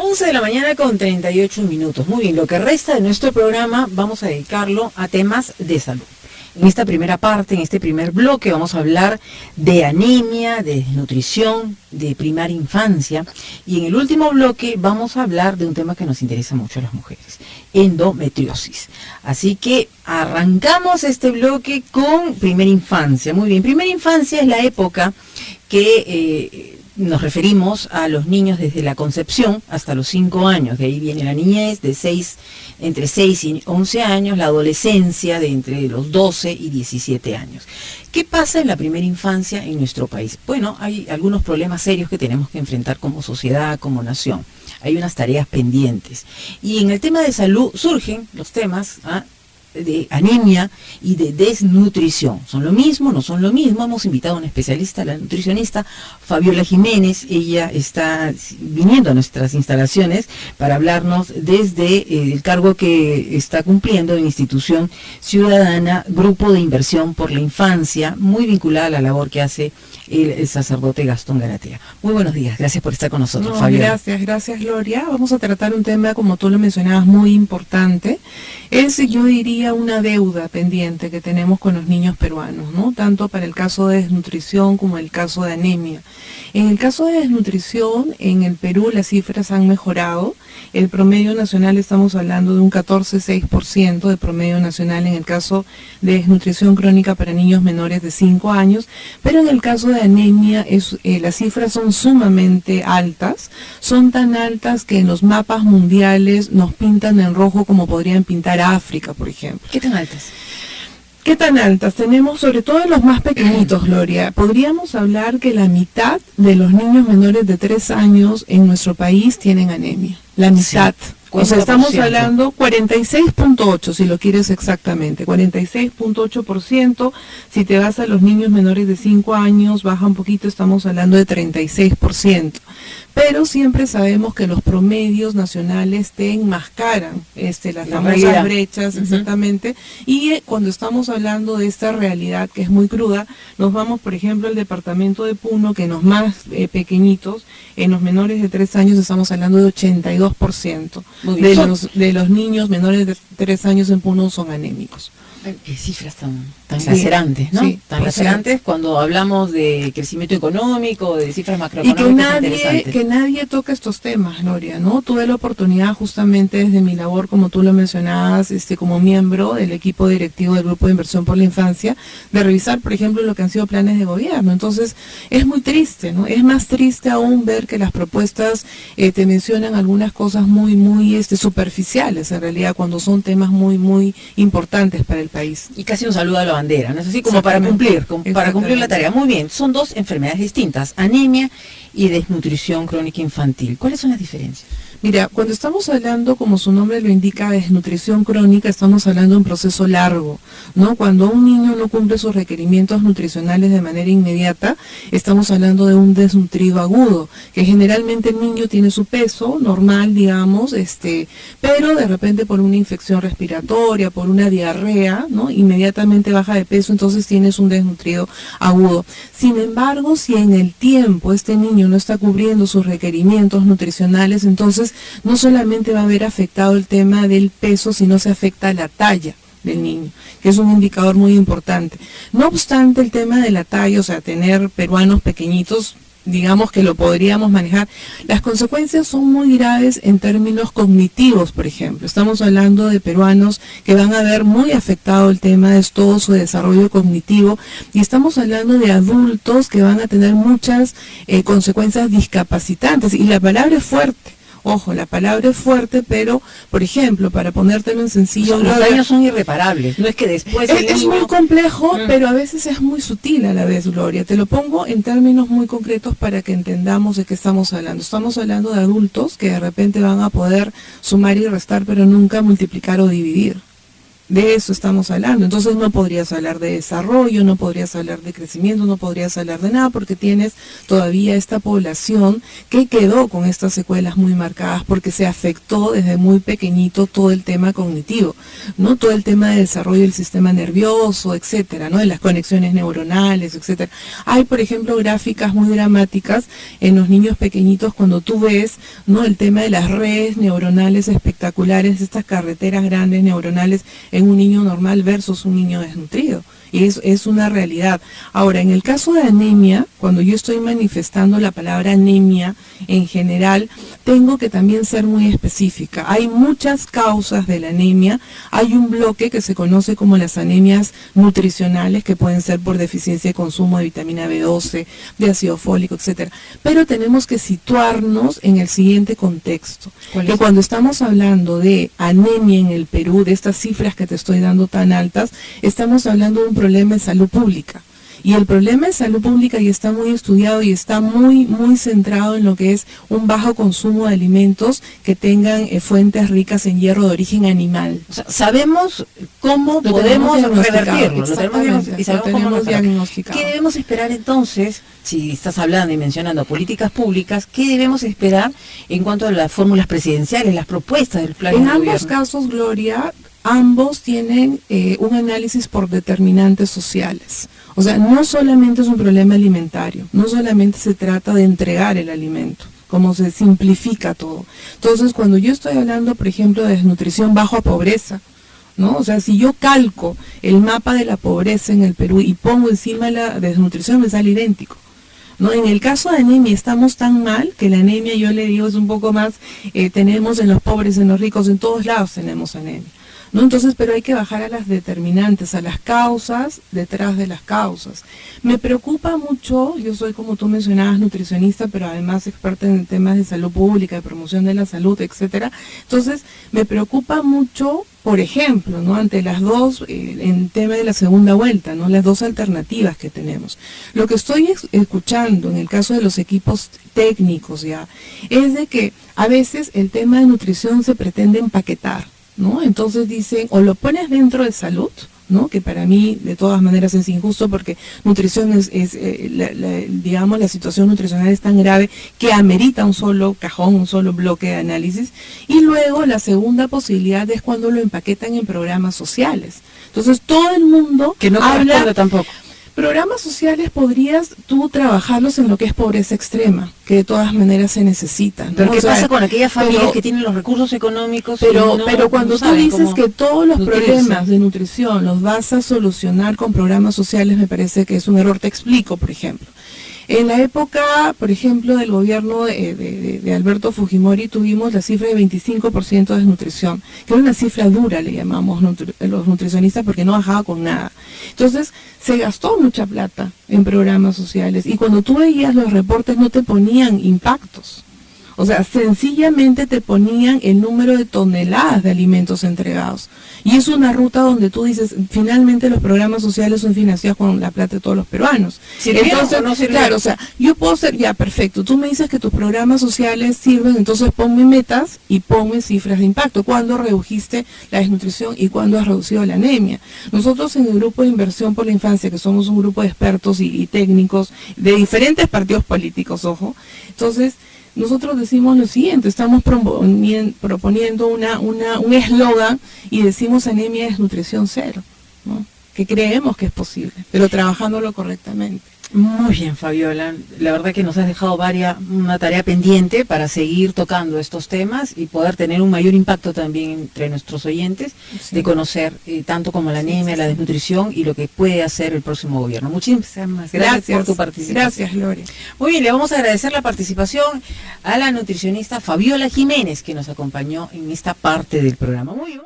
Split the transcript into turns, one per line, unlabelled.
11 de la mañana con 38 minutos. Muy bien, lo que resta de nuestro programa vamos a dedicarlo a temas de salud. En esta primera parte, en este primer bloque, vamos a hablar de anemia, de desnutrición, de primaria infancia. Y en el último bloque vamos a hablar de un tema que nos interesa mucho a las mujeres, endometriosis. Así que arrancamos este bloque con primera infancia. Muy bien, primera infancia es la época que nos referimos a los niños desde la concepción hasta los 5 años. De ahí viene la niñez, entre 6 y 11 años, la adolescencia de entre los 12 y 17 años. ¿Qué pasa en la primera infancia en nuestro país? Bueno, hay algunos problemas serios que tenemos que enfrentar como sociedad, como nación. Hay unas tareas pendientes. Y en el tema de salud surgen los temas de anemia y de desnutrición. ¿Son lo mismo? ¿No son lo mismo? Hemos invitado a una especialista, la nutricionista Fabiola Jiménez. Ella está viniendo a nuestras instalaciones para hablarnos desde el cargo que está cumpliendo en Institución Ciudadana, Grupo de Inversión por la Infancia, muy vinculada a la labor que hace el sacerdote Gastón Garatea. Muy buenos días, gracias por estar con nosotros, Fabiola.
Gracias Gloria. Vamos a tratar un tema, como tú lo mencionabas, muy importante. Es, yo diría, una deuda pendiente que tenemos con los niños peruanos, ¿no? Tanto para el caso de desnutrición como el caso de anemia. En el caso de desnutrición, en el Perú las cifras han mejorado. El promedio nacional, estamos hablando de un 14,6% de promedio nacional en el caso de desnutrición crónica para niños menores de 5 años, pero en el caso de anemia las cifras son sumamente altas, son tan altas que en los mapas mundiales nos pintan en rojo como podrían pintar África, por ejemplo.
¿Qué tan altas?
¿Qué tan altas? Tenemos, sobre todo en los más pequeñitos, Gloria. Podríamos hablar que la mitad de los niños menores de 3 años en nuestro país tienen anemia. La mitad. Sí. O sea, estamos hablando 46,8, si lo quieres exactamente, 46,8%. Si te vas a los niños menores de 5 años, baja un poquito, estamos hablando de 36%. Pero siempre sabemos que los promedios nacionales te enmascaran las famosas brechas, exactamente. Y cuando estamos hablando de esta realidad que es muy cruda, nos vamos, por ejemplo, al departamento de Puno, que en los más pequeñitos, en los menores de 3 años, estamos hablando de 82%. De los niños menores de 3 años en Puno son anémicos.
Qué cifras tan lacerantes, ¿no?
Sí,
tan lacerantes cuando hablamos de crecimiento económico, de cifras macroeconómicas interesantes.
Y que nadie toca estos temas, Gloria, ¿no? Tuve la oportunidad justamente desde mi labor, como tú lo mencionabas, como miembro del equipo directivo del Grupo de Inversión por la Infancia, de revisar, por ejemplo, lo que han sido planes de gobierno. Entonces, es muy triste, ¿no? Es más triste aún ver que las propuestas te mencionan algunas cosas muy superficiales, en realidad, cuando son temas muy, muy importantes para el país.
Y casi un saludo a la bandera, ¿no es así? Como para cumplir la tarea. Muy bien, son dos enfermedades distintas, anemia y desnutrición crónica infantil. ¿Cuáles son las diferencias?
Mira, cuando estamos hablando, como su nombre lo indica, de desnutrición crónica, estamos hablando de un proceso largo, ¿no? Cuando un niño no cumple sus requerimientos nutricionales de manera inmediata, estamos hablando de un desnutrido agudo, que generalmente el niño tiene su peso normal, digamos, pero de repente por una infección respiratoria, por una diarrea, ¿no? Inmediatamente baja de peso, entonces tienes un desnutrido agudo. Sin embargo, si en el tiempo este niño no está cubriendo sus requerimientos nutricionales, entonces no solamente va a haber afectado el tema del peso, sino se afecta la talla del niño, que es un indicador muy importante. No obstante, el tema de la talla, o sea, tener peruanos pequeñitos, digamos que lo podríamos manejar. Las consecuencias son muy graves en términos cognitivos, por ejemplo. Estamos hablando de peruanos que van a ver muy afectado el tema de todo su desarrollo cognitivo, y estamos hablando de adultos que van a tener muchas consecuencias discapacitantes, y la palabra es fuerte. Ojo, la palabra es fuerte, pero, por ejemplo, para ponértelo en sencillo...
Los daños son irreparables, no es que después el niño...
Es muy complejo, pero a veces es muy sutil a la vez, Gloria. Te lo pongo en términos muy concretos para que entendamos de qué estamos hablando. Estamos hablando de adultos que de repente van a poder sumar y restar, pero nunca multiplicar o dividir. De eso estamos hablando. Entonces no podrías hablar de desarrollo, no podrías hablar de crecimiento, no podrías hablar de nada, porque tienes todavía esta población que quedó con estas secuelas muy marcadas, porque se afectó desde muy pequeñito todo el tema cognitivo, ¿no? Todo el tema de desarrollo del sistema nervioso, etcétera, ¿no? De las conexiones neuronales, etcétera. Hay, por ejemplo, gráficas muy dramáticas en los niños pequeñitos cuando tú ves, ¿no? El tema de las redes neuronales espectaculares, estas carreteras grandes neuronales en un niño normal versus un niño desnutrido. Y es una realidad. Ahora, en el caso de anemia, cuando yo estoy manifestando la palabra anemia en general, tengo que también ser muy específica. Hay muchas causas de la anemia. Hay un bloque que se conoce como las anemias nutricionales, que pueden ser por deficiencia de consumo de vitamina B12, de ácido fólico, etcétera. Pero tenemos que situarnos en el siguiente contexto. Que cuando estamos hablando de anemia en el Perú, de estas cifras que te estoy dando tan altas, estamos hablando de un problema de salud pública. Y el problema de salud pública ya está muy estudiado y está muy centrado en lo que es un bajo consumo de alimentos que tengan fuentes ricas en hierro de origen animal.
O sea, sabemos cómo podemos revertirlo,
y sabemos cómo diagnosticado.
¿Qué debemos esperar entonces, si estás hablando y mencionando políticas públicas, qué debemos esperar en cuanto a las fórmulas presidenciales, las propuestas del plan de gobierno?
En ambos casos, Gloria, ambos tienen un análisis por determinantes sociales. O sea, no solamente es un problema alimentario, no solamente se trata de entregar el alimento, como se simplifica todo. Entonces, cuando yo estoy hablando, por ejemplo, de desnutrición bajo a pobreza, ¿no? O sea, si yo calco el mapa de la pobreza en el Perú y pongo encima la desnutrición, me sale idéntico, ¿no? En el caso de anemia estamos tan mal que la anemia, yo le digo, es un poco más, tenemos en los pobres, en los ricos, en todos lados tenemos anemia, ¿no? Entonces, pero hay que bajar a las determinantes, a las causas detrás de las causas. Me preocupa mucho, yo soy, como tú mencionabas, nutricionista, pero además experta en temas de salud pública, de promoción de la salud, etcétera. Entonces, me preocupa mucho, por ejemplo, ¿no? Ante las dos, en tema de la segunda vuelta, ¿no? Las dos alternativas que tenemos. Lo que estoy escuchando en el caso de los equipos técnicos ya, es de que a veces el tema de nutrición se pretende empaquetar, ¿no? Entonces dicen, o lo pones dentro de salud, ¿no? Que para mí de todas maneras es injusto, porque nutrición digamos, la situación nutricional es tan grave que amerita un solo cajón, un solo bloque de análisis. Y luego la segunda posibilidad es cuando lo empaquetan en programas sociales. Entonces todo el mundo
que no habla tampoco.
Programas sociales podrías tú trabajarlos en lo que es pobreza extrema, que de todas maneras se necesitan, ¿no?
Pero ¿qué pasa con aquellas familias que tienen los recursos económicos?
Pero cuando tú dices que todos los problemas de nutrición los vas a solucionar con programas sociales, me parece que es un error. Te explico, por ejemplo. En la época, por ejemplo, del gobierno de Alberto Fujimori, tuvimos la cifra de 25% de desnutrición, que era una cifra dura, le llamamos los nutricionistas, porque no bajaba con nada. Entonces, se gastó mucha plata en programas sociales, y cuando tú veías los reportes no te ponían impactos. O sea, sencillamente te ponían el número de toneladas de alimentos entregados. Y es una ruta donde tú dices, finalmente los programas sociales son financiados con la plata de todos los peruanos. Entonces, no sirve. Claro, o sea, yo puedo ser, ya, perfecto, tú me dices que tus programas sociales sirven, entonces ponme metas y ponme cifras de impacto. ¿Cuándo redujiste la desnutrición y cuándo has reducido la anemia? Nosotros en el grupo de inversión por la infancia, que somos un grupo de expertos y técnicos de diferentes partidos políticos, ojo, entonces nosotros decimos lo siguiente, estamos proponiendo un eslogan y decimos anemia es nutrición cero, ¿no? Que creemos que es posible, pero trabajándolo correctamente.
Muy bien, Fabiola, la verdad que nos has dejado una tarea pendiente para seguir tocando estos temas y poder tener un mayor impacto también entre nuestros oyentes, sí, de conocer tanto como la anemia, la desnutrición y lo que puede hacer el próximo gobierno. Muchísimas gracias por tu participación.
Gracias, Gloria.
Muy bien, le vamos a agradecer la participación a la nutricionista Fabiola Jiménez, que nos acompañó en esta parte del programa. Muy bien.